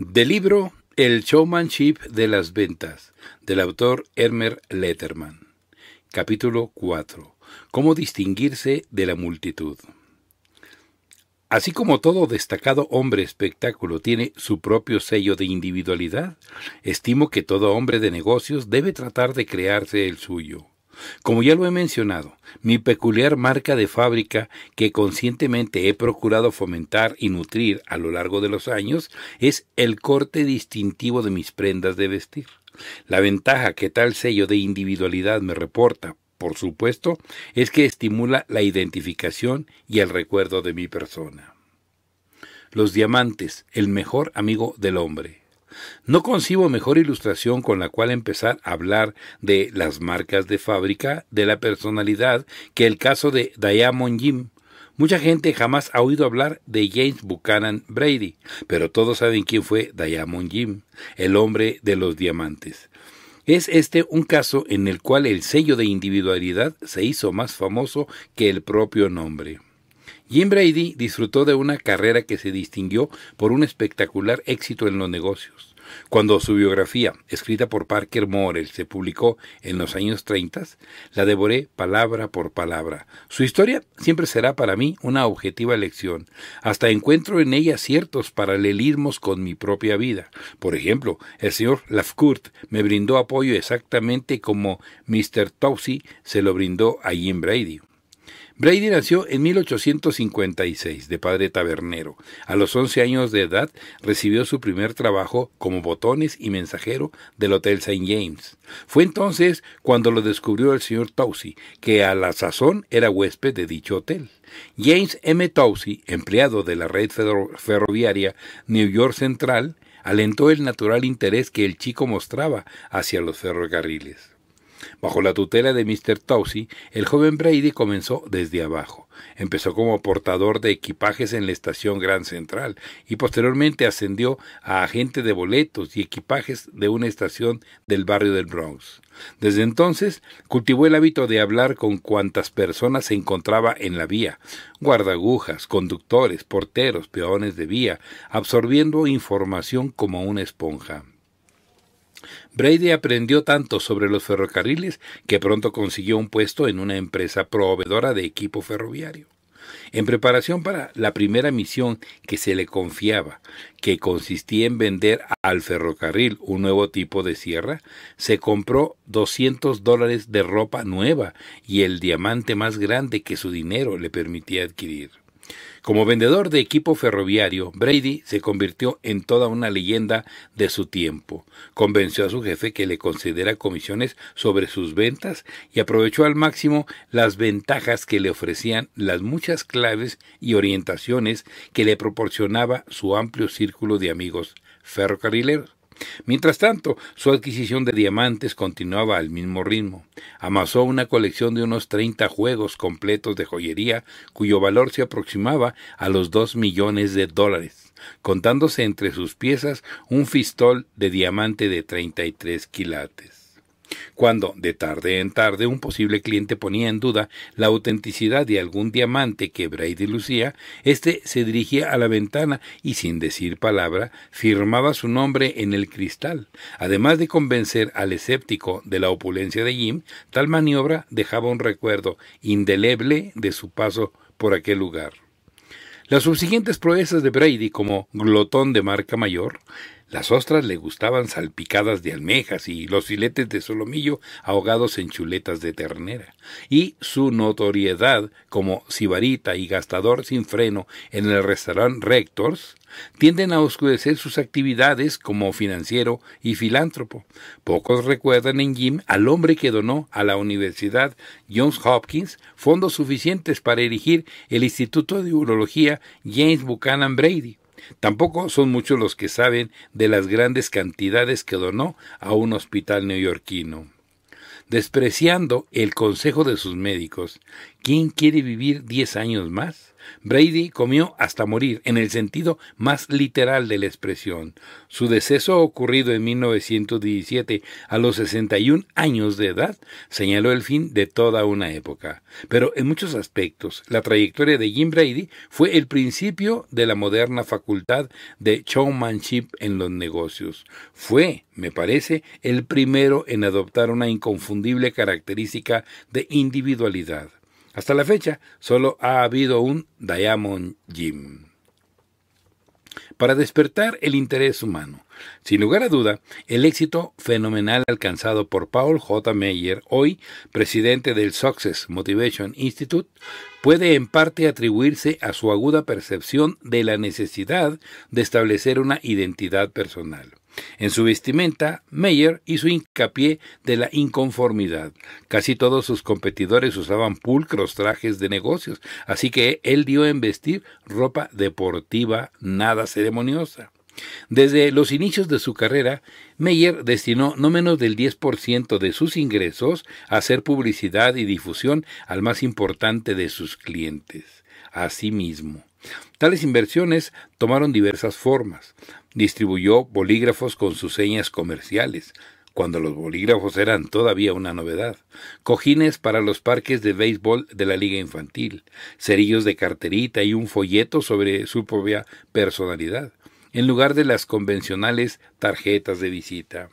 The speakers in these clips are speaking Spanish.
Del libro El Showmanship de las Ventas, del autor Elmer Letterman. Capítulo 4. Cómo distinguirse de la multitud. Así como todo destacado hombre espectáculo tiene su propio sello de individualidad, estimo que todo hombre de negocios debe tratar de crearse el suyo. Como ya lo he mencionado, mi peculiar marca de fábrica que conscientemente he procurado fomentar y nutrir a lo largo de los años es el corte distintivo de mis prendas de vestir. La ventaja que tal sello de individualidad me reporta, por supuesto, es que estimula la identificación y el recuerdo de mi persona. Los diamantes, el mejor amigo del hombre. No concibo mejor ilustración con la cual empezar a hablar de las marcas de fábrica de la personalidad que el caso de Diamond Jim. Mucha gente jamás ha oído hablar de James Buchanan Brady, pero todos saben quién fue Diamond Jim, el hombre de los diamantes. Es este un caso en el cual el sello de individualidad se hizo más famoso que el propio nombre. Jim Brady disfrutó de una carrera que se distinguió por un espectacular éxito en los negocios. Cuando su biografía, escrita por Parker Morrell, se publicó en los años 30, la devoré palabra por palabra. Su historia siempre será para mí una objetiva lección. Hasta encuentro en ella ciertos paralelismos con mi propia vida. Por ejemplo, el señor Lafcourt me brindó apoyo exactamente como Mr. Towsey se lo brindó a Jim Brady. Brady nació en 1856, de padre tabernero. A los 11 años de edad recibió su primer trabajo como botones y mensajero del Hotel St. James. Fue entonces cuando lo descubrió el señor Towsey, que a la sazón era huésped de dicho hotel. James M. Towsey, empleado de la red ferroviaria New York Central, alentó el natural interés que el chico mostraba hacia los ferrocarriles. Bajo la tutela de Mr. Towsey, el joven Brady comenzó desde abajo. Empezó como portador de equipajes en la estación Grand Central y posteriormente ascendió a agente de boletos y equipajes de una estación del barrio del Bronx. Desde entonces cultivó el hábito de hablar con cuantas personas se encontraba en la vía, guardaagujas, conductores, porteros, peones de vía, absorbiendo información como una esponja. Brady aprendió tanto sobre los ferrocarriles que pronto consiguió un puesto en una empresa proveedora de equipo ferroviario. En preparación para la primera misión que se le confiaba, que consistía en vender al ferrocarril un nuevo tipo de sierra, se compró $200 de ropa nueva y el diamante más grande que su dinero le permitía adquirir. Como vendedor de equipo ferroviario, Brady se convirtió en toda una leyenda de su tiempo. Convenció a su jefe que le concediera comisiones sobre sus ventas y aprovechó al máximo las ventajas que le ofrecían las muchas claves y orientaciones que le proporcionaba su amplio círculo de amigos ferrocarrileros. Mientras tanto, su adquisición de diamantes continuaba al mismo ritmo. Amasó una colección de unos 30 juegos completos de joyería, cuyo valor se aproximaba a los $2 millones, contándose entre sus piezas un fistol de diamante de 33 quilates. Cuando, de tarde en tarde, un posible cliente ponía en duda la autenticidad de algún diamante que Brady lucía, éste se dirigía a la ventana y, sin decir palabra, firmaba su nombre en el cristal. Además de convencer al escéptico de la opulencia de Jim, tal maniobra dejaba un recuerdo indeleble de su paso por aquel lugar. Las subsiguientes proezas de Brady como glotón de marca mayor. Las ostras le gustaban salpicadas de almejas y los filetes de solomillo ahogados en chuletas de ternera. Y su notoriedad como sibarita y gastador sin freno en el restaurante Rector's tienden a oscurecer sus actividades como financiero y filántropo. Pocos recuerdan en Jim al hombre que donó a la Universidad Johns Hopkins fondos suficientes para erigir el Instituto de Urología James Buchanan Brady. Tampoco son muchos los que saben de las grandes cantidades que donó a un hospital neoyorquino. Despreciando el consejo de sus médicos, ¿quién quiere vivir 10 años más? Brady comió hasta morir, en el sentido más literal de la expresión. Su deceso, ocurrido en 1917, a los 61 años de edad, señaló el fin de toda una época. Pero en muchos aspectos, la trayectoria de Jim Brady fue el principio de la moderna facultad de showmanship en los negocios. Fue, me parece, el primero en adoptar una inconfundible característica de individualidad. Hasta la fecha, solo ha habido un Diamond Jim. Para despertar el interés humano. Sin lugar a duda, el éxito fenomenal alcanzado por Paul J. Meyer, hoy presidente del Success Motivation Institute, puede en parte atribuirse a su aguda percepción de la necesidad de establecer una identidad personal. En su vestimenta, Meyer hizo hincapié de la inconformidad. Casi todos sus competidores usaban pulcros trajes de negocios, así que él dio en vestir ropa deportiva nada ceremoniosa. Desde los inicios de su carrera, Meyer destinó no menos del 10% de sus ingresos a hacer publicidad y difusión al más importante de sus clientes, a sí mismo. Tales inversiones tomaron diversas formas. Distribuyó bolígrafos con sus señas comerciales, cuando los bolígrafos eran todavía una novedad, cojines para los parques de béisbol de la liga infantil, cerillos de carterita y un folleto sobre su propia personalidad, en lugar de las convencionales tarjetas de visita.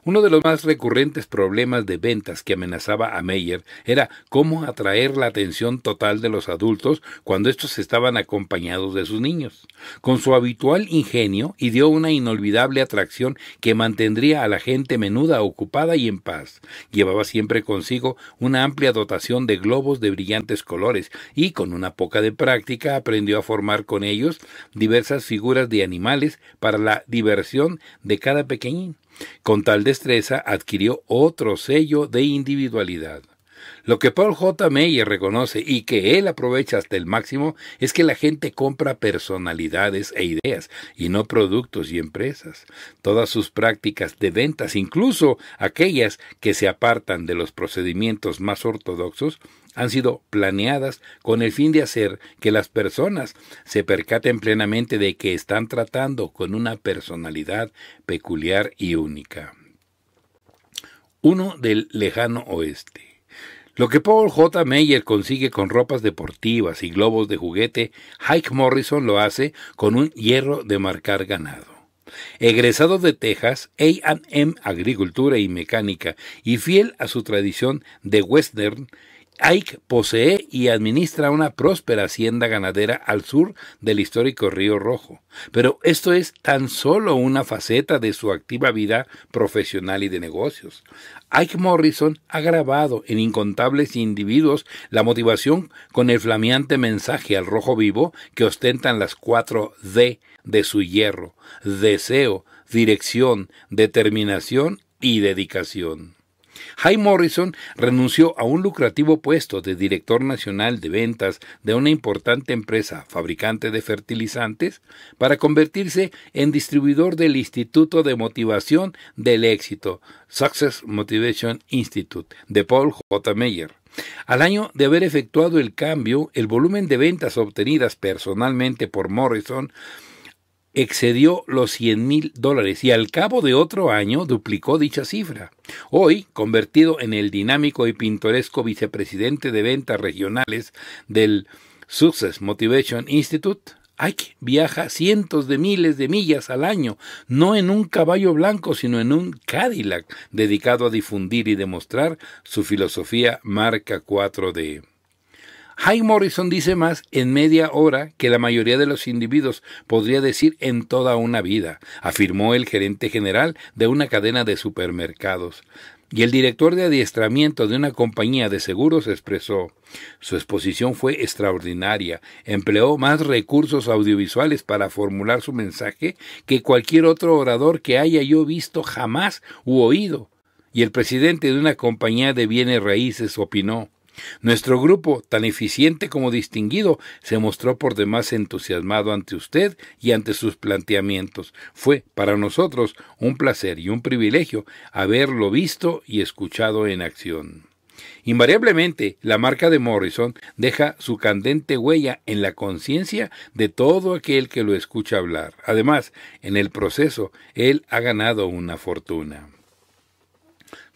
Uno de los más recurrentes problemas de ventas que amenazaba a Meyer era cómo atraer la atención total de los adultos cuando estos estaban acompañados de sus niños. Con su habitual ingenio, ideó una inolvidable atracción que mantendría a la gente menuda ocupada y en paz. Llevaba siempre consigo una amplia dotación de globos de brillantes colores y, con una poca de práctica, aprendió a formar con ellos diversas figuras de animales para la diversión de cada pequeñín. Con tal destreza adquirió otro sello de individualidad. Lo que Paul J. Meyer reconoce y que él aprovecha hasta el máximo es que la gente compra personalidades e ideas y no productos y empresas. Todas sus prácticas de ventas, incluso aquellas que se apartan de los procedimientos más ortodoxos, han sido planeadas con el fin de hacer que las personas se percaten plenamente de que están tratando con una personalidad peculiar y única. Uno del lejano oeste. Lo que Paul J. Meyer consigue con ropas deportivas y globos de juguete, Ike Morrison lo hace con un hierro de marcar ganado. Egresado de Texas, A&M Agricultura y Mecánica, y fiel a su tradición de western, Ike posee y administra una próspera hacienda ganadera al sur del histórico Río Rojo. Pero esto es tan solo una faceta de su activa vida profesional y de negocios. Ike Morrison ha grabado en incontables individuos la motivación con el flameante mensaje al rojo vivo que ostentan las 4 D de su hierro: deseo, dirección, determinación y dedicación. Ike Morrison renunció a un lucrativo puesto de director nacional de ventas de una importante empresa fabricante de fertilizantes para convertirse en distribuidor del Instituto de Motivación del Éxito, Success Motivation Institute, de Paul J. Meyer. Al año de haber efectuado el cambio, el volumen de ventas obtenidas personalmente por Morrison excedió los $100,000 y al cabo de otro año duplicó dicha cifra. Hoy, convertido en el dinámico y pintoresco vicepresidente de ventas regionales del Success Motivation Institute, Ike viaja cientos de miles de millas al año, no en un caballo blanco, sino en un Cadillac, dedicado a difundir y demostrar su filosofía marca 4D. Ike Morrison dice más en media hora que la mayoría de los individuos podría decir en toda una vida, afirmó el gerente general de una cadena de supermercados. Y el director de adiestramiento de una compañía de seguros expresó: su exposición fue extraordinaria, empleó más recursos audiovisuales para formular su mensaje que cualquier otro orador que haya yo visto jamás u oído. Y el presidente de una compañía de bienes raíces opinó: nuestro grupo, tan eficiente como distinguido, se mostró por demás entusiasmado ante usted y ante sus planteamientos. Fue para nosotros un placer y un privilegio haberlo visto y escuchado en acción. Invariablemente, la marca de Morrison deja su candente huella en la conciencia de todo aquel que lo escucha hablar. Además, en el proceso, él ha ganado una fortuna.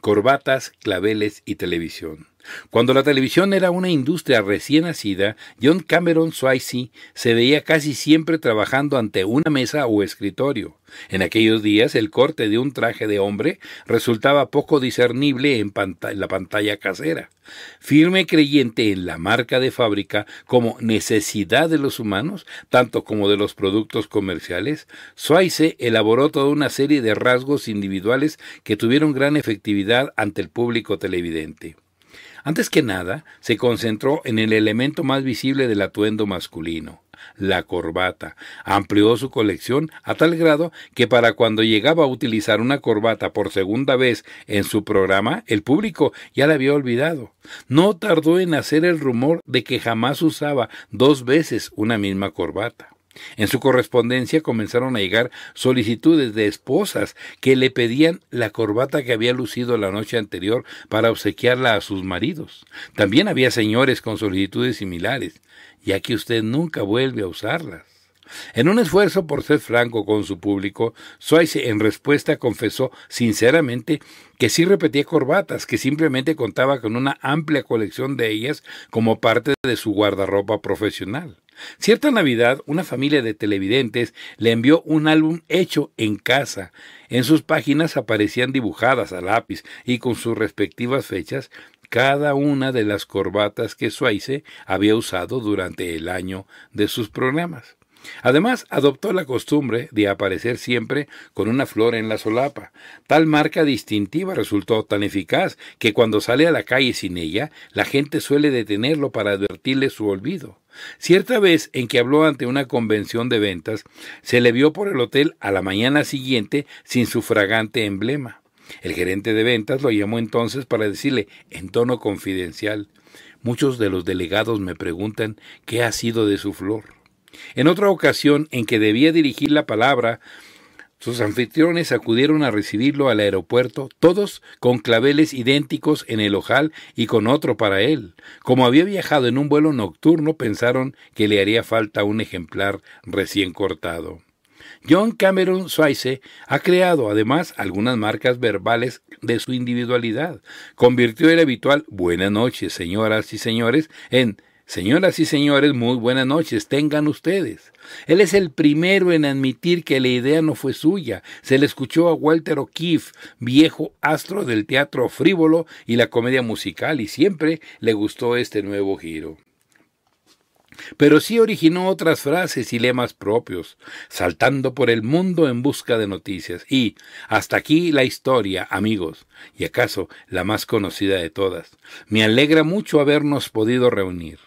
Corbatas, claveles y televisión. Cuando la televisión era una industria recién nacida, John Cameron Swayze se veía casi siempre trabajando ante una mesa o escritorio. En aquellos días, el corte de un traje de hombre resultaba poco discernible en la pantalla casera. Firme creyente en la marca de fábrica como necesidad de los humanos, tanto como de los productos comerciales, Swayze elaboró toda una serie de rasgos individuales que tuvieron gran efectividad ante el público televidente. Antes que nada, se concentró en el elemento más visible del atuendo masculino, la corbata. Amplió su colección a tal grado que para cuando llegaba a utilizar una corbata por segunda vez en su programa, el público ya la había olvidado. No tardó en hacer el rumor de que jamás usaba 2 veces una misma corbata. En su correspondencia comenzaron a llegar solicitudes de esposas que le pedían la corbata que había lucido la noche anterior para obsequiarla a sus maridos. También había señores con solicitudes similares, ya que usted nunca vuelve a usarlas. En un esfuerzo por ser franco con su público, Swayze en respuesta confesó sinceramente que sí repetía corbatas, que simplemente contaba con una amplia colección de ellas como parte de su guardarropa profesional. Cierta Navidad, una familia de televidentes le envió un álbum hecho en casa. En sus páginas aparecían dibujadas a lápiz y con sus respectivas fechas cada una de las corbatas que Swayze había usado durante el año de sus programas. Además, adoptó la costumbre de aparecer siempre con una flor en la solapa. Tal marca distintiva resultó tan eficaz que cuando sale a la calle sin ella, la gente suele detenerlo para advertirle su olvido. Cierta vez en que habló ante una convención de ventas, se le vio por el hotel a la mañana siguiente sin su fragante emblema. El gerente de ventas lo llamó entonces para decirle, en tono confidencial, «Muchos de los delegados me preguntan qué ha sido de su flor». En otra ocasión en que debía dirigir la palabra, sus anfitriones acudieron a recibirlo al aeropuerto, todos con claveles idénticos en el ojal y con otro para él. Como había viajado en un vuelo nocturno, pensaron que le haría falta un ejemplar recién cortado. John Cameron Swayze ha creado además algunas marcas verbales de su individualidad. Convirtió el habitual «Buenas noches, señoras y señores» en «Señoras y señores, muy buenas noches, tengan ustedes». Él es el primero en admitir que la idea no fue suya. Se le escuchó a Walter O'Keefe, viejo astro del teatro frívolo y la comedia musical, y siempre le gustó este nuevo giro. Pero sí originó otras frases y lemas propios, saltando por el mundo en busca de noticias. Y hasta aquí la historia, amigos, y acaso la más conocida de todas. Me alegra mucho habernos podido reunir.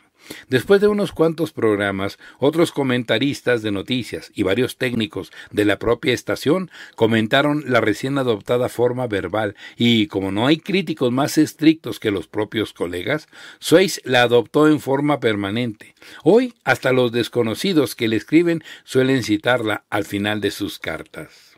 Después de unos cuantos programas, otros comentaristas de noticias y varios técnicos de la propia estación comentaron la recién adoptada forma verbal y, como no hay críticos más estrictos que los propios colegas, Swayze la adoptó en forma permanente. Hoy, hasta los desconocidos que le escriben suelen citarla al final de sus cartas.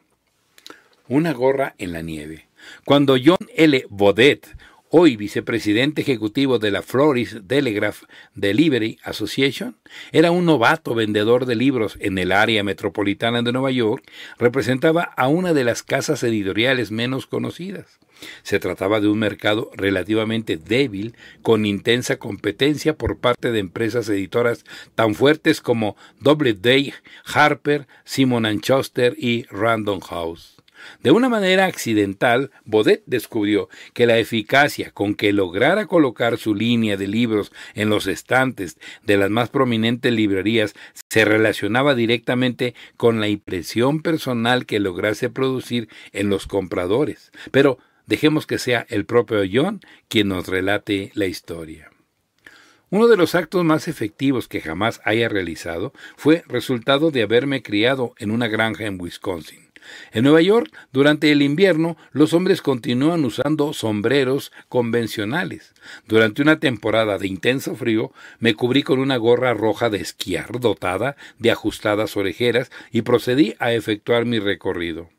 Una gorra en la nieve. Cuando John L. Baudet, hoy vicepresidente ejecutivo de la Florist Telegraph Delivery Association, era un novato vendedor de libros en el área metropolitana de Nueva York, representaba a una de las casas editoriales menos conocidas. Se trataba de un mercado relativamente débil, con intensa competencia por parte de empresas editoras tan fuertes como Doubleday, Harper, Simon & Schuster y Random House. De una manera accidental, Baudet descubrió que la eficacia con que lograra colocar su línea de libros en los estantes de las más prominentes librerías se relacionaba directamente con la impresión personal que lograse producir en los compradores. Pero dejemos que sea el propio John quien nos relate la historia. Uno de los actos más efectivos que jamás haya realizado fue resultado de haberme criado en una granja en Wisconsin. En Nueva York, durante el invierno, los hombres continúan usando sombreros convencionales. Durante una temporada de intenso frío, me cubrí con una gorra roja de esquiar dotada de ajustadas orejeras y procedí a efectuar mi recorrido.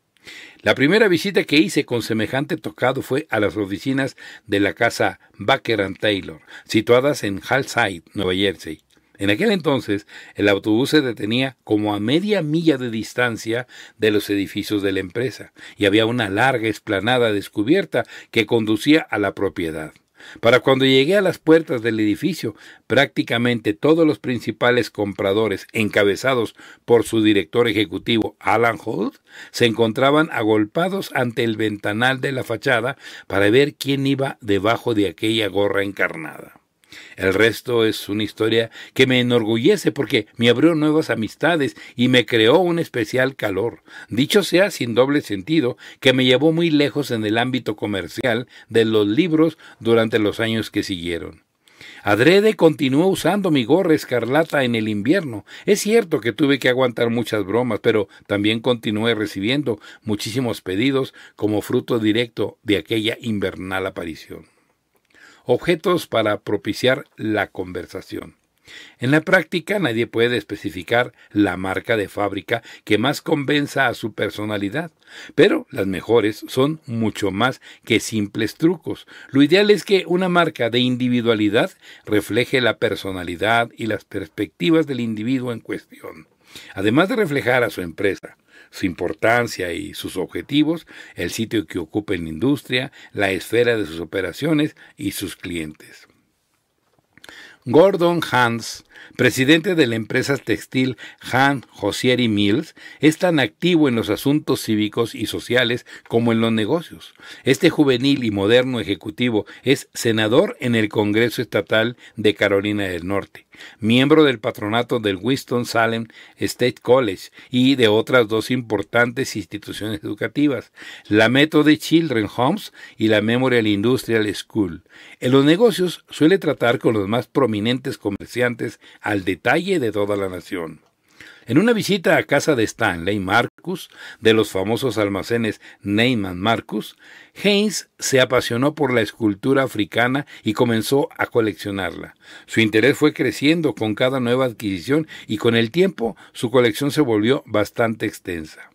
La primera visita que hice con semejante tocado fue a las oficinas de la casa Baker and Taylor, situadas en Hillside, Nueva Jersey. En aquel entonces, el autobús se detenía como a media milla de distancia de los edificios de la empresa, y había una larga explanada descubierta que conducía a la propiedad. Para cuando llegué a las puertas del edificio, prácticamente todos los principales compradores, encabezados por su director ejecutivo Alan Holt, se encontraban agolpados ante el ventanal de la fachada para ver quién iba debajo de aquella gorra encarnada. El resto es una historia que me enorgullece porque me abrió nuevas amistades y me creó un especial calor. Dicho sea sin doble sentido, que me llevó muy lejos en el ámbito comercial de los libros durante los años que siguieron. Adrede continuó usando mi gorra escarlata en el invierno. Es cierto que tuve que aguantar muchas bromas, pero también continué recibiendo muchísimos pedidos como fruto directo de aquella invernal aparición. Objetos para propiciar la conversación. En la práctica nadie puede especificar la marca de fábrica que más convenza a su personalidad, pero las mejores son mucho más que simples trucos. Lo ideal es que una marca de individualidad refleje la personalidad y las perspectivas del individuo en cuestión. Además de reflejar a su empresa, su importancia y sus objetivos, el sitio que ocupa en la industria, la esfera de sus operaciones y sus clientes. Gordon Hans, presidente de la empresa textil Han Hosieri Mills, es tan activo en los asuntos cívicos y sociales como en los negocios. Este juvenil y moderno ejecutivo es senador en el Congreso Estatal de Carolina del Norte, miembro del patronato del Winston-Salem State College y de otras dos importantes instituciones educativas, la Methode Children's Homes y la Memorial Industrial School. En los negocios suele tratar con los más prominentes comerciantes al detalle de toda la nación. En una visita a casa de Stanley Marcus, de los famosos almacenes Neiman Marcus, Haynes se apasionó por la escultura africana y comenzó a coleccionarla. Su interés fue creciendo con cada nueva adquisición y con el tiempo su colección se volvió bastante extensa.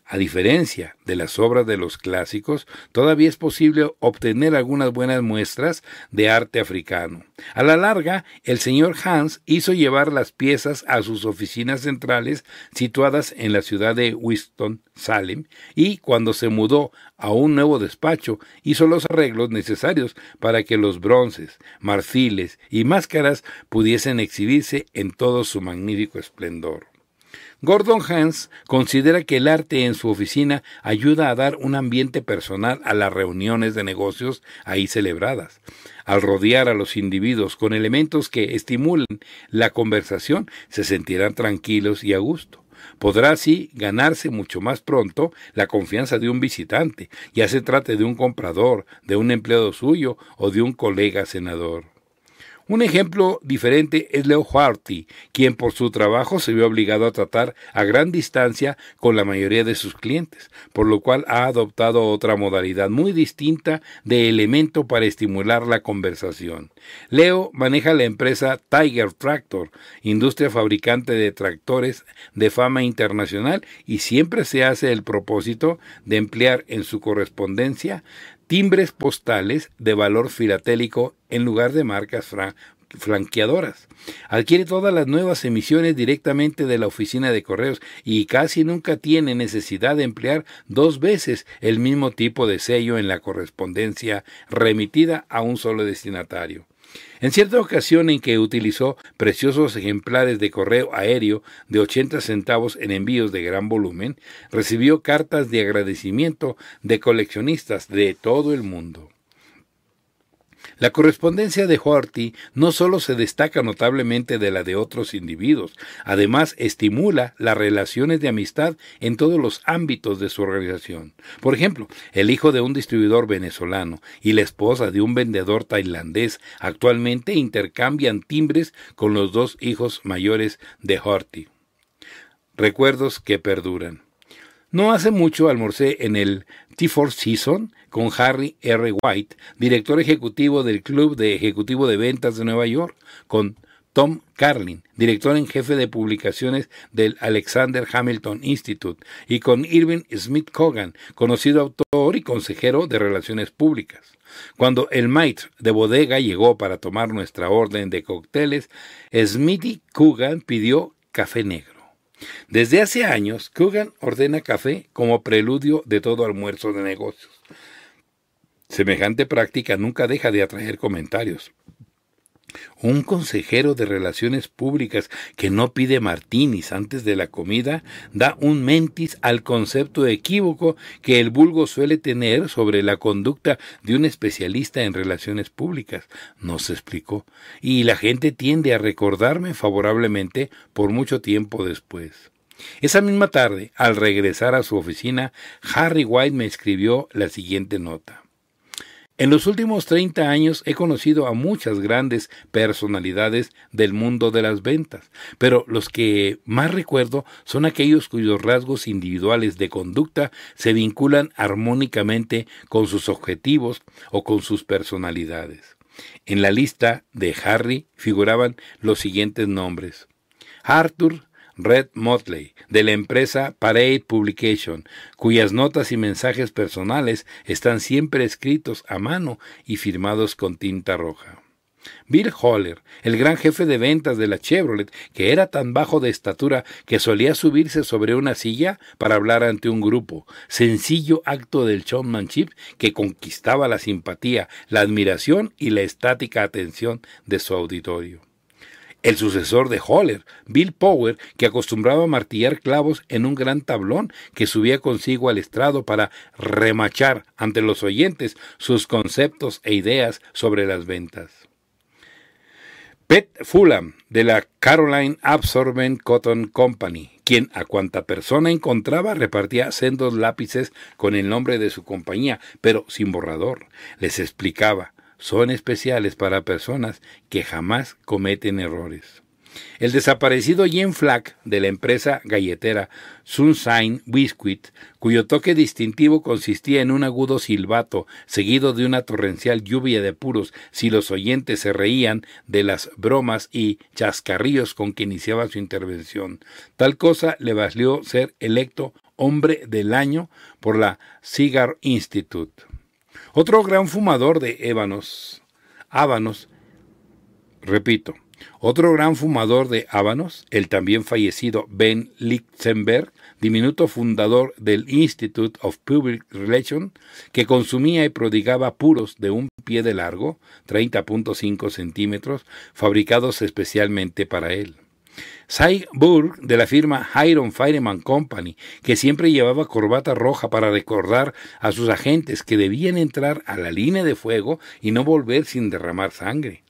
A diferencia de las obras de los clásicos, todavía es posible obtener algunas buenas muestras de arte africano. A la larga, el señor Hans hizo llevar las piezas a sus oficinas centrales situadas en la ciudad de Winston-Salem y cuando se mudó a un nuevo despacho, hizo los arreglos necesarios para que los bronces, marfiles y máscaras pudiesen exhibirse en todo su magnífico esplendor. Gordon Hans considera que el arte en su oficina ayuda a dar un ambiente personal a las reuniones de negocios ahí celebradas. Al rodear a los individuos con elementos que estimulen la conversación, se sentirán tranquilos y a gusto. Podrá así ganarse mucho más pronto la confianza de un visitante, ya se trate de un comprador, de un empleado suyo o de un colega senador. Un ejemplo diferente es Leo Harty, quien por su trabajo se vio obligado a tratar a gran distancia con la mayoría de sus clientes, por lo cual ha adoptado otra modalidad muy distinta de elemento para estimular la conversación. Leo maneja la empresa Tiger Tractor, industria fabricante de tractores de fama internacional, y siempre se hace el propósito de emplear en su correspondencia timbres postales de valor filatélico en lugar de marcas flanqueadoras. Adquiere todas las nuevas emisiones directamente de la oficina de correos y casi nunca tiene necesidad de emplear dos veces el mismo tipo de sello en la correspondencia remitida a un solo destinatario. En cierta ocasión en que utilizó preciosos ejemplares de correo aéreo de 80 centavos en envíos de gran volumen, recibió cartas de agradecimiento de coleccionistas de todo el mundo. La correspondencia de Harty no solo se destaca notablemente de la de otros individuos, además estimula las relaciones de amistad en todos los ámbitos de su organización. Por ejemplo, el hijo de un distribuidor venezolano y la esposa de un vendedor tailandés actualmente intercambian timbres con los dos hijos mayores de Harty. Recuerdos que perduran. No hace mucho almorcé en el T4 Season con Harry R. White, director ejecutivo del Club de Ejecutivo de Ventas de Nueva York, con Tom Carlin, director en jefe de publicaciones del Alexander Hamilton Institute, y con Irving Smith Cogan, conocido autor y consejero de relaciones públicas. Cuando el maître de bodega llegó para tomar nuestra orden de cócteles, Smithy Coogan pidió café negro. Desde hace años, Coogan ordena café como preludio de todo almuerzo de negocios. Semejante práctica nunca deja de atraer comentarios. Un consejero de relaciones públicas que no pide martinis antes de la comida da un mentis al concepto equívoco que el vulgo suele tener sobre la conducta de un especialista en relaciones públicas, nos explicó, y la gente tiende a recordarme favorablemente por mucho tiempo después. Esa misma tarde, al regresar a su oficina, Harry White me escribió la siguiente nota. En los últimos 30 años he conocido a muchas grandes personalidades del mundo de las ventas, pero los que más recuerdo son aquellos cuyos rasgos individuales de conducta se vinculan armónicamente con sus objetivos o con sus personalidades. En la lista de Harry figuraban los siguientes nombres: Arthur Red Motley, de la empresa Parade Publication, cuyas notas y mensajes personales están siempre escritos a mano y firmados con tinta roja. Bill Holler, el gran jefe de ventas de la Chevrolet, que era tan bajo de estatura que solía subirse sobre una silla para hablar ante un grupo, sencillo acto del showmanship que conquistaba la simpatía, la admiración y la estática atención de su auditorio. El sucesor de Holler, Bill Power, que acostumbraba a martillar clavos en un gran tablón que subía consigo al estrado para remachar ante los oyentes sus conceptos e ideas sobre las ventas. Pet Fulham, de la Caroline Absorbent Cotton Company, quien a cuanta persona encontraba repartía sendos lápices con el nombre de su compañía, pero sin borrador. Les explicaba: son especiales para personas que jamás cometen errores. El desaparecido Jim Flack, de la empresa galletera Sunshine Biscuit, cuyo toque distintivo consistía en un agudo silbato seguido de una torrencial lluvia de puros si los oyentes se reían de las bromas y chascarrillos con que iniciaba su intervención. Tal cosa le valió ser electo hombre del año por la Cigar Institute. Otro gran fumador de hábanos, el también fallecido Ben Lichtenberg, diminuto fundador del Institute of Public Relations, que consumía y prodigaba puros de un pie de largo, 30.5 centímetros, fabricados especialmente para él. Cy Burke, de la firma Iron Fireman Company, que siempre llevaba corbata roja para recordar a sus agentes que debían entrar a la línea de fuego y no volver sin derramar sangre.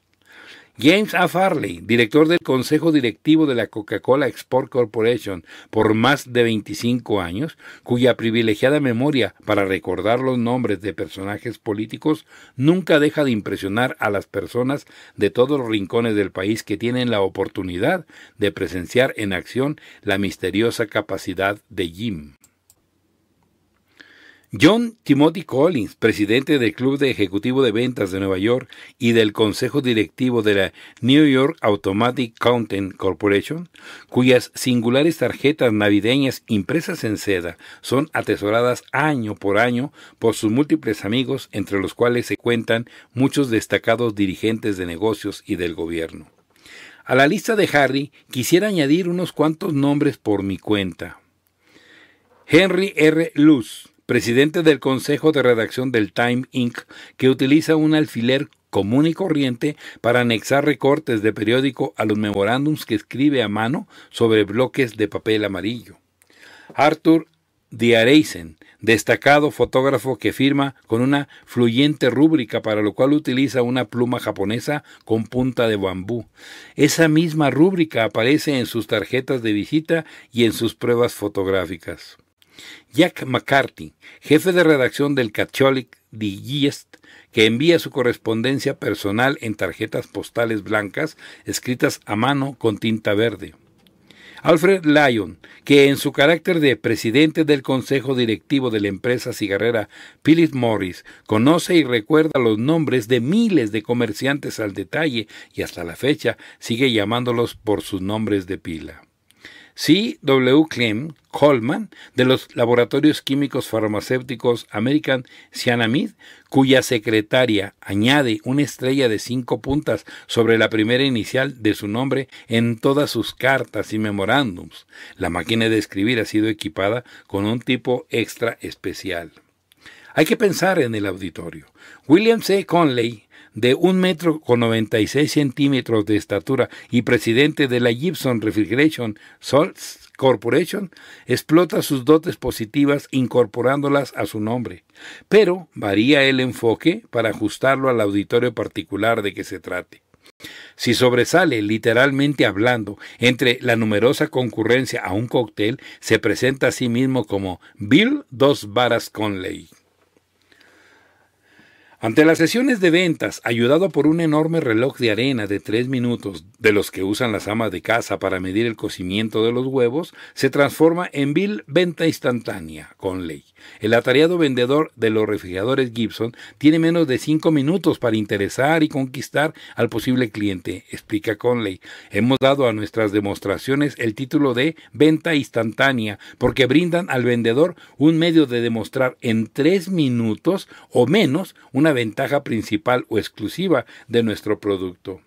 James A. Farley, director del Consejo Directivo de la Coca-Cola Export Corporation por más de 25 años, cuya privilegiada memoria para recordar los nombres de personajes políticos nunca deja de impresionar a las personas de todos los rincones del país que tienen la oportunidad de presenciar en acción la misteriosa capacidad de Jim. John Timothy Collins, presidente del Club de Ejecutivo de Ventas de Nueva York y del Consejo Directivo de la New York Automatic Counting Corporation, cuyas singulares tarjetas navideñas impresas en seda son atesoradas año por año por sus múltiples amigos, entre los cuales se cuentan muchos destacados dirigentes de negocios y del gobierno. A la lista de Harry quisiera añadir unos cuantos nombres por mi cuenta. Henry R. Luce, presidente del Consejo de Redacción del Time Inc., que utiliza un alfiler común y corriente para anexar recortes de periódico a los memorándums que escribe a mano sobre bloques de papel amarillo. Arthur D'Areisen, destacado fotógrafo que firma con una fluyente rúbrica para lo cual utiliza una pluma japonesa con punta de bambú. Esa misma rúbrica aparece en sus tarjetas de visita y en sus pruebas fotográficas. Jack McCarthy, jefe de redacción del Catholic Digest, que envía su correspondencia personal en tarjetas postales blancas escritas a mano con tinta verde. Alfred Lyon, que en su carácter de presidente del consejo directivo de la empresa cigarrera Philip Morris, conoce y recuerda los nombres de miles de comerciantes al detalle y hasta la fecha sigue llamándolos por sus nombres de pila. C. W. Clem Coleman, de los laboratorios químicos farmacéuticos American Cyanamid, cuya secretaria añade una estrella de 5 puntas sobre la primera inicial de su nombre en todas sus cartas y memorándums. La máquina de escribir ha sido equipada con un tipo extra especial. Hay que pensar en el auditorio. William C. Conley, de 1,96 m de estatura y presidente de la Gibson Refrigeration Salts Corporation, explota sus dotes positivas incorporándolas a su nombre, pero varía el enfoque para ajustarlo al auditorio particular de que se trate. Si sobresale, literalmente hablando, entre la numerosa concurrencia a un cóctel, se presenta a sí mismo como Bill Dos Varas Conley. Ante las sesiones de ventas, ayudado por un enorme reloj de arena de 3 minutos, de los que usan las amas de casa para medir el cocimiento de los huevos, se transforma en Bill Venta Instantánea Conley. El atareado vendedor de los refrigeradores Gibson tiene menos de 5 minutos para interesar y conquistar al posible cliente, explica Conley. Hemos dado a nuestras demostraciones el título de Venta Instantánea porque brindan al vendedor un medio de demostrar en 3 minutos o menos una ventaja principal o exclusiva de nuestro producto.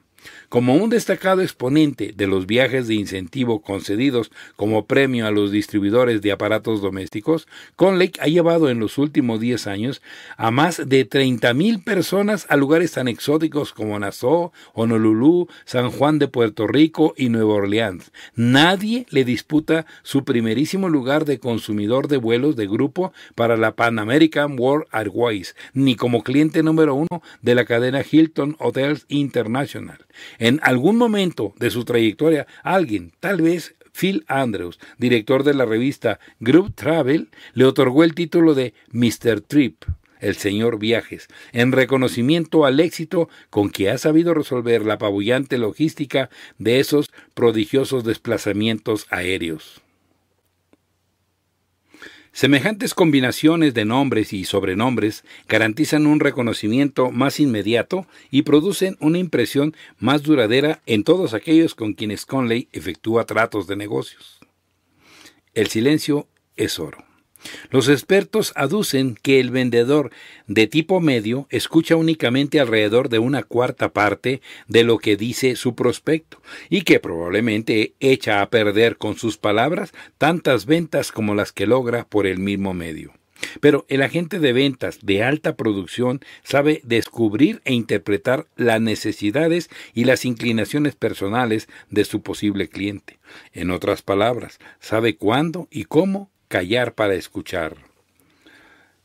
Como un destacado exponente de los viajes de incentivo concedidos como premio a los distribuidores de aparatos domésticos, Conley ha llevado en los últimos 10 años a más de 30,000 personas a lugares tan exóticos como Nassau, Honolulu, San Juan de Puerto Rico y Nueva Orleans. Nadie le disputa su primerísimo lugar de consumidor de vuelos de grupo para la Pan American World Airways, ni como cliente número 1 de la cadena Hilton Hotels International. En algún momento de su trayectoria, alguien, tal vez Phil Andrews, director de la revista Group Travel, le otorgó el título de Mr. Trip, el señor Viajes, en reconocimiento al éxito con que ha sabido resolver la apabullante logística de esos prodigiosos desplazamientos aéreos. Semejantes combinaciones de nombres y sobrenombres garantizan un reconocimiento más inmediato y producen una impresión más duradera en todos aquellos con quienes Conley efectúa tratos de negocios. El silencio es oro. Los expertos aducen que el vendedor de tipo medio escucha únicamente alrededor de 1/4 parte de lo que dice su prospecto y que probablemente echa a perder con sus palabras tantas ventas como las que logra por el mismo medio. Pero el agente de ventas de alta producción sabe descubrir e interpretar las necesidades y las inclinaciones personales de su posible cliente. En otras palabras, sabe cuándo y cómo callar para escuchar.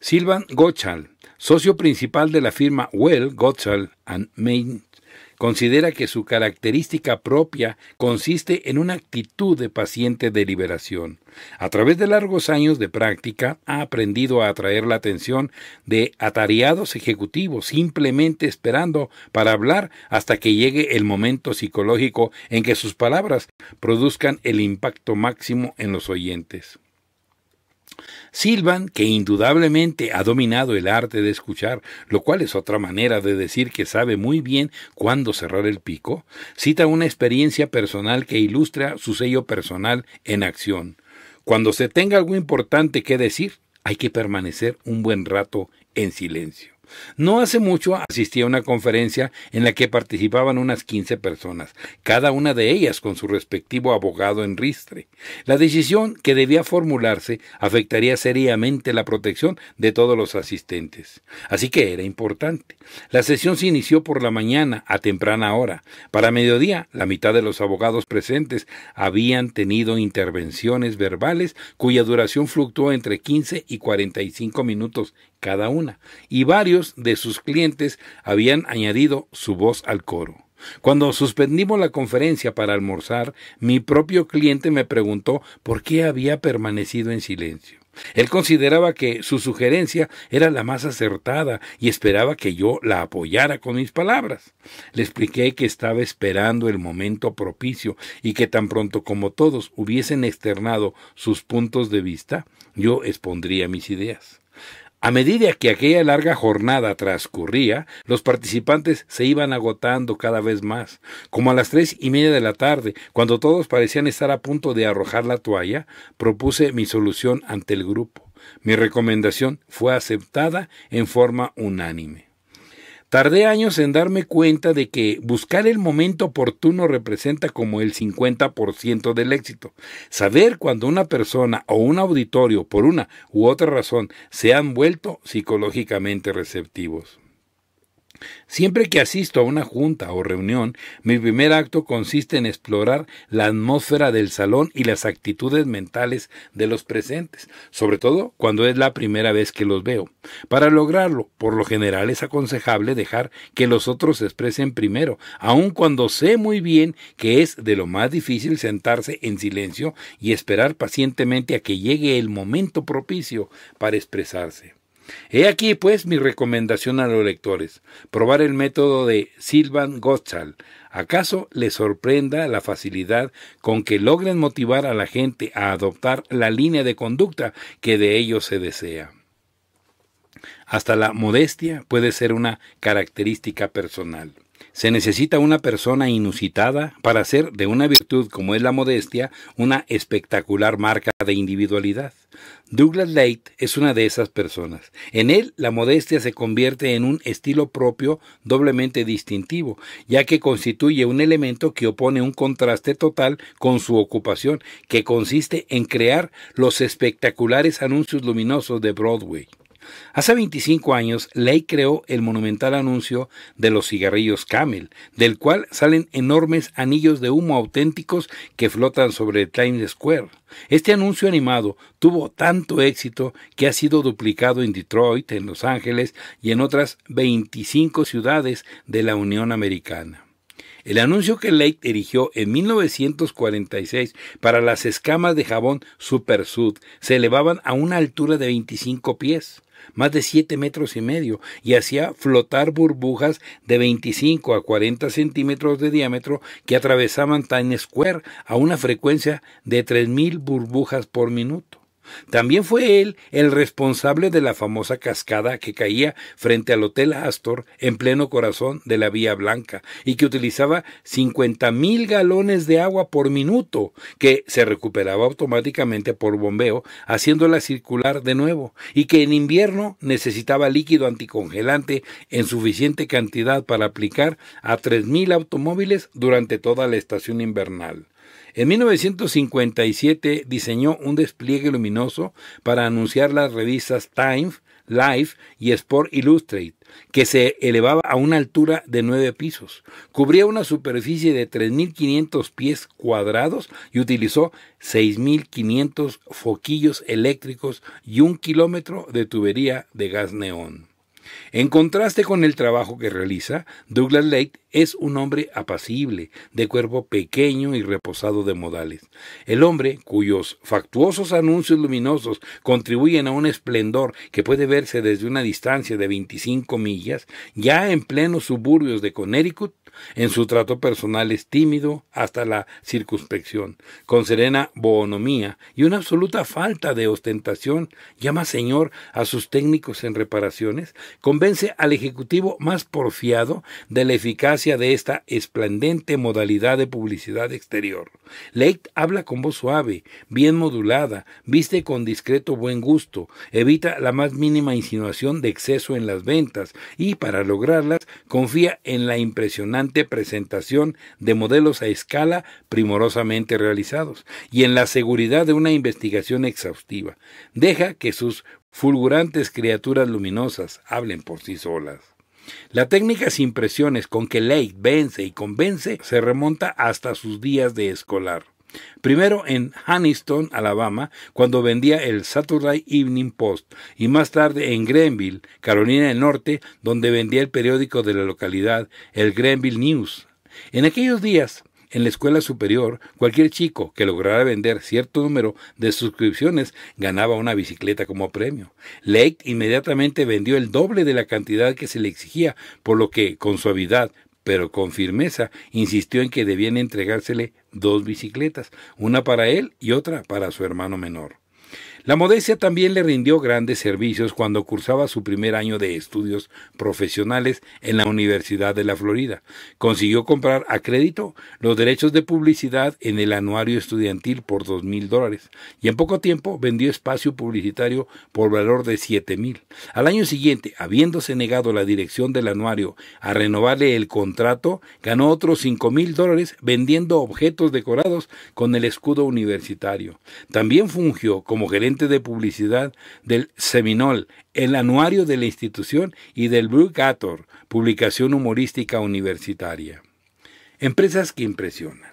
Sylvan Gottschall, socio principal de la firma Well, Gottschall & Main, considera que su característica propia consiste en una actitud de paciente deliberación. A través de largos años de práctica, ha aprendido a atraer la atención de atareados ejecutivos, simplemente esperando para hablar hasta que llegue el momento psicológico en que sus palabras produzcan el impacto máximo en los oyentes. Sylvan, que indudablemente ha dominado el arte de escuchar, lo cual es otra manera de decir que sabe muy bien cuándo cerrar el pico, cita una experiencia personal que ilustra su sello personal en acción. Cuando se tenga algo importante que decir, hay que permanecer un buen rato en silencio. No hace mucho asistí a una conferencia en la que participaban unas 15 personas, cada una de ellas con su respectivo abogado en ristre. La decisión que debía formularse afectaría seriamente la protección de todos los asistentes. Así que era importante. La sesión se inició por la mañana a temprana hora. Para mediodía, la mitad de los abogados presentes habían tenido intervenciones verbales cuya duración fluctuó entre 15 y 45 minutos cada una, y varios de sus clientes habían añadido su voz al coro. Cuando suspendimos la conferencia para almorzar, mi propio cliente me preguntó por qué había permanecido en silencio. Él consideraba que su sugerencia era la más acertada y esperaba que yo la apoyara con mis palabras. Le expliqué que estaba esperando el momento propicio y que tan pronto como todos hubiesen externado sus puntos de vista, yo expondría mis ideas. A medida que aquella larga jornada transcurría, los participantes se iban agotando cada vez más. Como a las 3:30 de la tarde, cuando todos parecían estar a punto de arrojar la toalla, propuse mi solución ante el grupo. Mi recomendación fue aceptada en forma unánime. Tardé años en darme cuenta de que buscar el momento oportuno representa como el 50% del éxito. Saber cuando una persona o un auditorio, por una u otra razón, se han vuelto psicológicamente receptivos. Siempre que asisto a una junta o reunión, mi primer acto consiste en explorar la atmósfera del salón y las actitudes mentales de los presentes, sobre todo cuando es la primera vez que los veo. Para lograrlo, por lo general es aconsejable dejar que los otros se expresen primero, aun cuando sé muy bien que es de lo más difícil sentarse en silencio y esperar pacientemente a que llegue el momento propicio para expresarse. He aquí, pues, mi recomendación a los lectores: probar el método de Sylvain Gottschall. ¿Acaso les sorprenda la facilidad con que logren motivar a la gente a adoptar la línea de conducta que de ellos se desea? Hasta la modestia puede ser una característica personal. Se necesita una persona inusitada para hacer de una virtud como es la modestia una espectacular marca de individualidad. Douglas Leith es una de esas personas. En él, la modestia se convierte en un estilo propio doblemente distintivo, ya que constituye un elemento que opone un contraste total con su ocupación, que consiste en crear los espectaculares anuncios luminosos de Broadway. Hace 25 años, Leith creó el monumental anuncio de los cigarrillos Camel, del cual salen enormes anillos de humo auténticos que flotan sobre Times Square. Este anuncio animado tuvo tanto éxito que ha sido duplicado en Detroit, en Los Ángeles y en otras 25 ciudades de la Unión Americana. El anuncio que Leith erigió en 1946 para las escamas de jabón Super Sud se elevaban a una altura de 25 pies. Más de 7,5 metros, y hacía flotar burbujas de 25 a 40 centímetros de diámetro que atravesaban Times Square a una frecuencia de 3,000 burbujas por minuto. También fue él el responsable de la famosa cascada que caía frente al Hotel Astor en pleno corazón de la Vía Blanca y que utilizaba 50,000 galones de agua por minuto, que se recuperaba automáticamente por bombeo, haciéndola circular de nuevo, y que en invierno necesitaba líquido anticongelante en suficiente cantidad para aplicar a 3,000 automóviles durante toda la estación invernal. En 1957 diseñó un despliegue luminoso para anunciar las revistas Time, Life y Sport Illustrated, que se elevaba a una altura de 9 pisos. Cubría una superficie de 3,500 pies cuadrados y utilizó 6,500 foquillos eléctricos y 1 kilómetro de tubería de gas neón. En contraste con el trabajo que realiza, Douglas Leith es un hombre apacible, de cuerpo pequeño y reposado de modales. El hombre, cuyos factuosos anuncios luminosos contribuyen a un esplendor que puede verse desde una distancia de 25 millas, ya en plenos suburbios de Connecticut, en su trato personal es tímido hasta la circunspección, con serena bonomía y una absoluta falta de ostentación, llama señor a sus técnicos en reparaciones, convence al ejecutivo más porfiado de la eficacia de esta esplendente modalidad de publicidad exterior. Leith habla con voz suave, bien modulada, viste con discreto buen gusto, evita la más mínima insinuación de exceso en las ventas y, para lograrlas, confía en la impresionante presentación de modelos a escala primorosamente realizados y en la seguridad de una investigación exhaustiva. Deja que sus fulgurantes criaturas luminosas hablen por sí solas. La técnica sin presiones con que Leith vence y convence se remonta hasta sus días de escolar. Primero en Huntington, Alabama, cuando vendía el Saturday Evening Post, y más tarde en Greenville, Carolina del Norte, donde vendía el periódico de la localidad, el Greenville News. En aquellos días, en la escuela superior, cualquier chico que lograra vender cierto número de suscripciones ganaba una bicicleta como premio. Lake inmediatamente vendió el doble de la cantidad que se le exigía, por lo que, con suavidad, pero con firmeza, insistió en que debían entregársele 2 bicicletas, una para él y otra para su hermano menor. La modestia también le rindió grandes servicios cuando cursaba su primer año de estudios profesionales en la Universidad de la Florida. Consiguió comprar a crédito los derechos de publicidad en el anuario estudiantil por $2,000 y en poco tiempo vendió espacio publicitario por valor de $7,000. Al año siguiente, habiéndose negado la dirección del anuario a renovarle el contrato, ganó otros $5,000 vendiendo objetos decorados con el escudo universitario. También fungió como gerente de publicidad del Seminole, el anuario de la institución, y del Blue Gator, publicación humorística universitaria. Empresas que impresionan.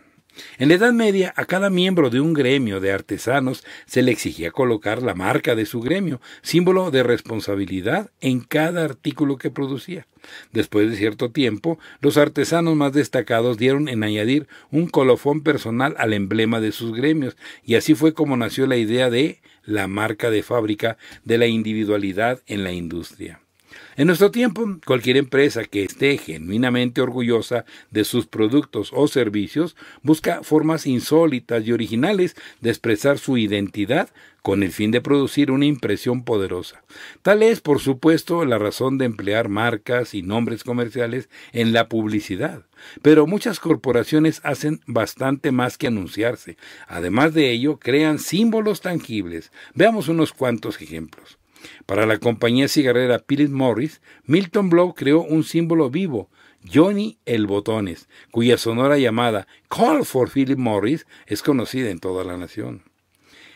En la Edad Media, a cada miembro de un gremio de artesanos se le exigía colocar la marca de su gremio, símbolo de responsabilidad en cada artículo que producía. Después de cierto tiempo, los artesanos más destacados dieron en añadir un colofón personal al emblema de sus gremios, y así fue como nació la idea de la marca de fábrica de la individualidad en la industria. En nuestro tiempo, cualquier empresa que esté genuinamente orgullosa de sus productos o servicios busca formas insólitas y originales de expresar su identidad con el fin de producir una impresión poderosa. Tal es, por supuesto, la razón de emplear marcas y nombres comerciales en la publicidad. Pero muchas corporaciones hacen bastante más que anunciarse. Además de ello, crean símbolos tangibles. Veamos unos cuantos ejemplos. Para la compañía cigarrera Philip Morris, Milton Blow creó un símbolo vivo, Johnny el Botones, cuya sonora llamada Call for Philip Morris es conocida en toda la nación.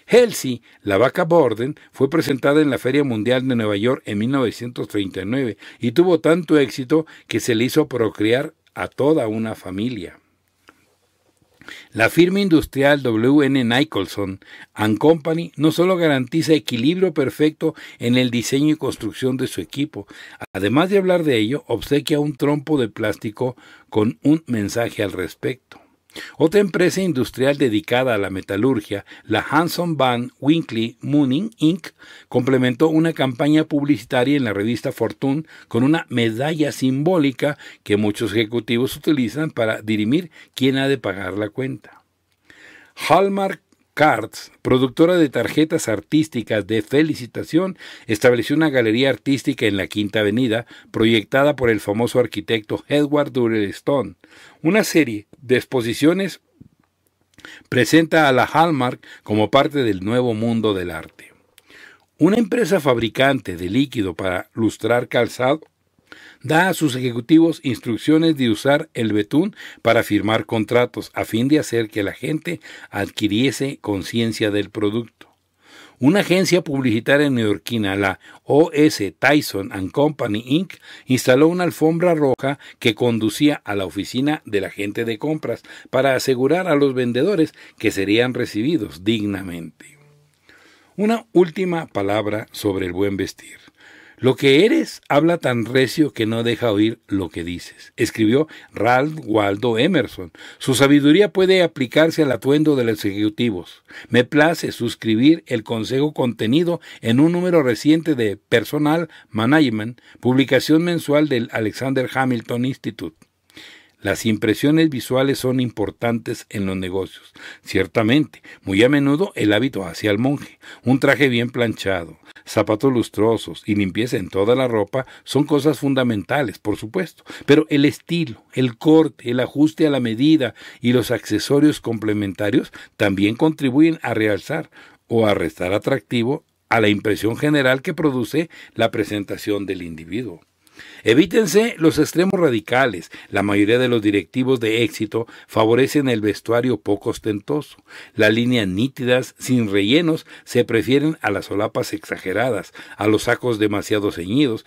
Halsey, la vaca Borden, fue presentada en la Feria Mundial de Nueva York en 1939 y tuvo tanto éxito que se le hizo procrear a toda una familia. La firma industrial W.N. Nicholson & Company no solo garantiza equilibrio perfecto en el diseño y construcción de su equipo, además de hablar de ello, obsequia un trompo de plástico con un mensaje al respecto. Otra empresa industrial dedicada a la metalurgia, la Hanson Van Winkle Mooning Inc., complementó una campaña publicitaria en la revista Fortune con una medalla simbólica que muchos ejecutivos utilizan para dirimir quién ha de pagar la cuenta. Hallmark Cards, productora de tarjetas artísticas de felicitación, estableció una galería artística en la Quinta Avenida, proyectada por el famoso arquitecto Edward Durell Stone. Una serie de exposiciones presenta a la Hallmark como parte del nuevo mundo del arte. Una empresa fabricante de líquido para lustrar calzado da a sus ejecutivos instrucciones de usar el betún para firmar contratos a fin de hacer que la gente adquiriese conciencia del producto. Una agencia publicitaria neoyorquina, la O.S. Tyson & Company Inc., instaló una alfombra roja que conducía a la oficina del agente de compras para asegurar a los vendedores que serían recibidos dignamente. Una última palabra sobre el buen vestir. Lo que eres habla tan recio que no deja oír lo que dices, escribió Ralph Waldo Emerson. Su sabiduría puede aplicarse al atuendo de los ejecutivos. Me place suscribir el consejo contenido en un número reciente de Personal Management, publicación mensual del Alexander Hamilton Institute. Las impresiones visuales son importantes en los negocios. Ciertamente, muy a menudo el hábito hace al monje. Un traje bien planchado, zapatos lustrosos y limpieza en toda la ropa son cosas fundamentales, por supuesto. Pero el estilo, el corte, el ajuste a la medida y los accesorios complementarios también contribuyen a realzar o a restar atractivo a la impresión general que produce la presentación del individuo. Evítense los extremos radicales. La mayoría de los directivos de éxito favorecen el vestuario poco ostentoso. Las líneas nítidas, sin rellenos, se prefieren a las solapas exageradas, a los sacos demasiado ceñidos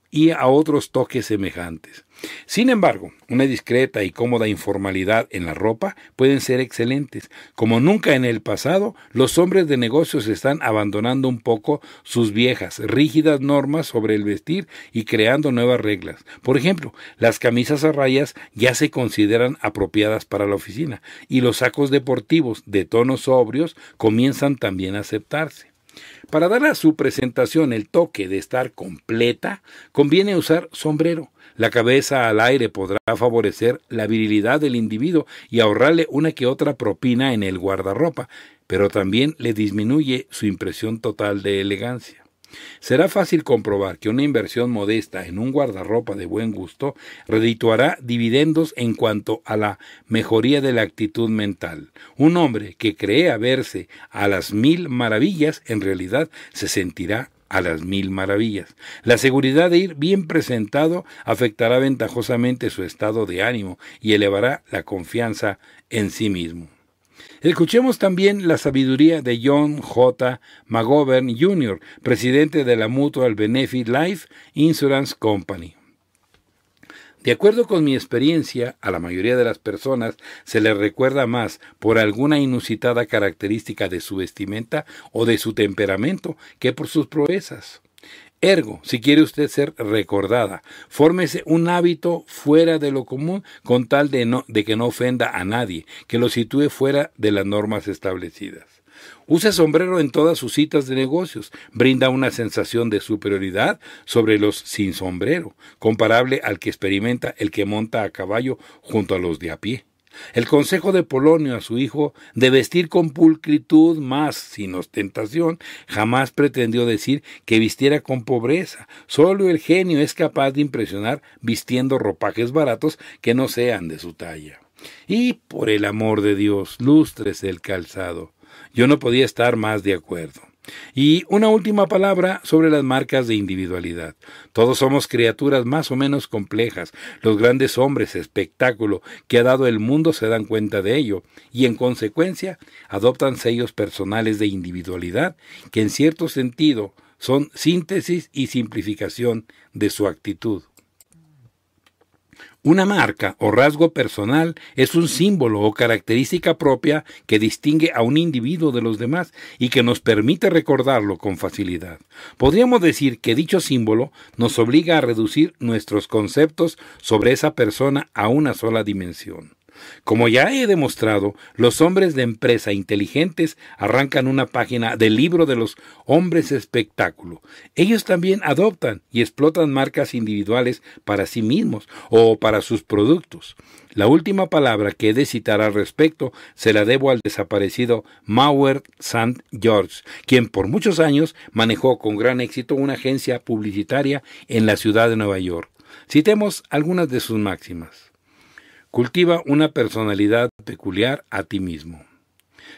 y a otros toques semejantes. Sin embargo, una discreta y cómoda informalidad en la ropa pueden ser excelentes. Como nunca en el pasado, los hombres de negocios están abandonando un poco sus viejas, rígidas normas sobre el vestir y creando nuevas reglas. Por ejemplo, las camisas a rayas ya se consideran apropiadas para la oficina y los sacos deportivos de tonos sobrios comienzan también a aceptarse. Para dar a su presentación el toque de estar completa, conviene usar sombrero. La cabeza al aire podrá favorecer la virilidad del individuo y ahorrarle una que otra propina en el guardarropa, pero también le disminuye su impresión total de elegancia. Será fácil comprobar que una inversión modesta en un guardarropa de buen gusto redituará dividendos en cuanto a la mejoría de la actitud mental. Un hombre que cree verse a las 1000 maravillas, en realidad se sentirá a las 1000 maravillas. La seguridad de ir bien presentado afectará ventajosamente su estado de ánimo y elevará la confianza en sí mismo. Escuchemos también la sabiduría de John J. McGovern Jr., presidente de la Mutual Benefit Life Insurance Company. De acuerdo con mi experiencia, a la mayoría de las personas se les recuerda más por alguna inusitada característica de su vestimenta o de su temperamento que por sus proezas. Ergo, si quiere usted ser recordada, fórmese un hábito fuera de lo común con tal de que no ofenda a nadie, que lo sitúe fuera de las normas establecidas. Use sombrero en todas sus citas de negocios, brinda una sensación de superioridad sobre los sin sombrero, comparable al que experimenta el que monta a caballo junto a los de a pie. El consejo de Polonio a su hijo de vestir con pulcritud más sin ostentación jamás pretendió decir que vistiera con pobreza. Solo el genio es capaz de impresionar vistiendo ropajes baratos que no sean de su talla. Y por el amor de Dios, lústrese el calzado. Yo no podía estar más de acuerdo. Y una última palabra sobre las marcas de individualidad. Todos somos criaturas más o menos complejas. Los grandes hombres espectáculo que ha dado el mundo se dan cuenta de ello y en consecuencia adoptan sellos personales de individualidad que en cierto sentido son síntesis y simplificación de su actitud. Una marca o rasgo personal es un símbolo o característica propia que distingue a un individuo de los demás y que nos permite recordarlo con facilidad. Podríamos decir que dicho símbolo nos obliga a reducir nuestros conceptos sobre esa persona a una sola dimensión. Como ya he demostrado, los hombres de empresa inteligentes arrancan una página del libro de los hombres espectáculo. Ellos también adoptan y explotan marcas individuales para sí mismos o para sus productos. La última palabra que he de citar al respecto se la debo al desaparecido Mauer St. George, quien por muchos años manejó con gran éxito una agencia publicitaria en la ciudad de Nueva York. Citemos algunas de sus máximas. Cultiva una personalidad peculiar a ti mismo.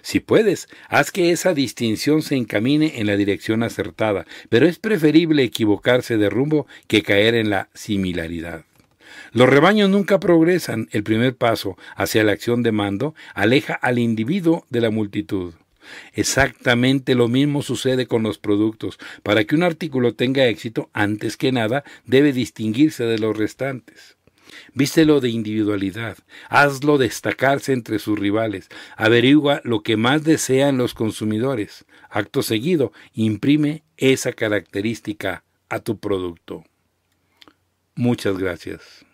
Si puedes, haz que esa distinción se encamine en la dirección acertada, pero es preferible equivocarse de rumbo que caer en la similaridad. Los rebaños nunca progresan. El primer paso hacia la acción de mando aleja al individuo de la multitud. Exactamente lo mismo sucede con los productos. Para que un artículo tenga éxito, antes que nada, debe distinguirse de los restantes. Vístelo de individualidad, hazlo destacarse entre sus rivales, averigua lo que más desean los consumidores. Acto seguido, imprime esa característica a tu producto. Muchas gracias.